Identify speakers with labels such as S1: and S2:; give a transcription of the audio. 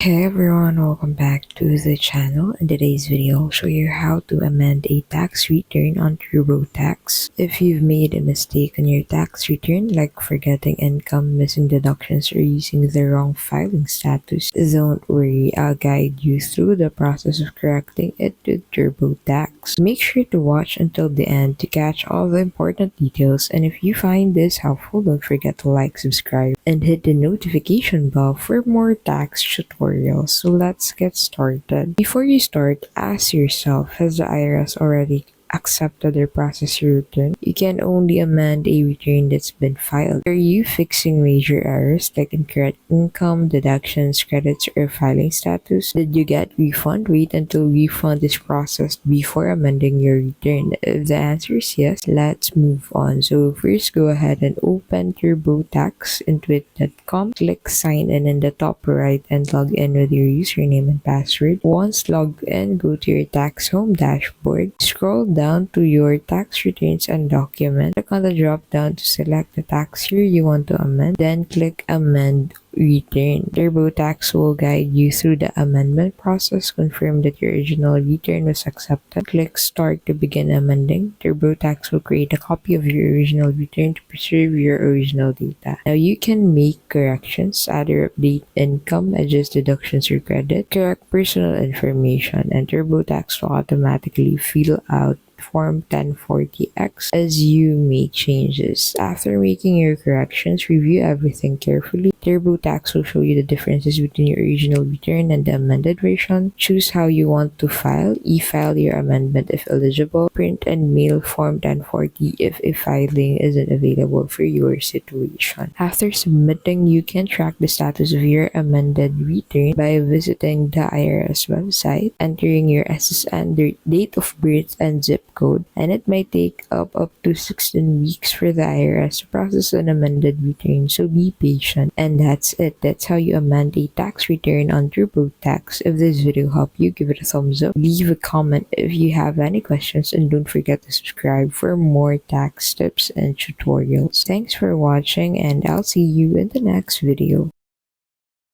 S1: Hey everyone, welcome back to the channel. In today's video, I'll show you how to amend a tax return on Turbotax. If you've made a mistake on your tax return, like forgetting income, missing deductions, or using the wrong filing status, don't worry, I'll guide you through the process of correcting it with Turbotax. Make sure to watch until the end to catch all the important details, and if you find this helpful, don't forget to like, subscribe, and hit the notification bell for more tax tutorials. So let's get started. Before you start, ask yourself, has the IRS already accepted or processed your return? You can only amend a return that's been filed. Are you fixing major errors like incorrect income, deductions, credits, or filing status? Did you get refund? Wait until refund is processed before amending your return. If the answer is yes, let's move on. So first, go ahead and open Turbotax intuit.com. Click sign in the top right and log in with your username and password. Once logged in, go to your tax home dashboard. Scroll down to your tax returns and document. Click on the drop down to select the tax year you want to amend. Then click amend return. TurboTax will guide you through the amendment process. Confirm that your original return was accepted. Click start to begin amending. TurboTax will create a copy of your original return to preserve your original data. Now you can make corrections, add or update income, adjust deductions or credit, correct personal information, and TurboTax will automatically fill out Form 1040X as you make changes. After making your corrections, review everything carefully. TurboTax will show you the differences between your original return and the amended version. Choose how you want to file. E-file your amendment if eligible. Print and mail Form 1040 if a filing isn't available for your situation. After submitting, you can track the status of your amended return by visiting the IRS website, entering your SSN, date of birth, and zip code, and it might take up to 16 weeks for the IRS to process an amended return, so be patient. And that's it. That's how you amend a tax return on TurboTax. If this video helped you, give it a thumbs up, leave a comment if you have any questions, and don't forget to subscribe for more tax tips and tutorials. Thanks for watching, and I'll see you in the next video.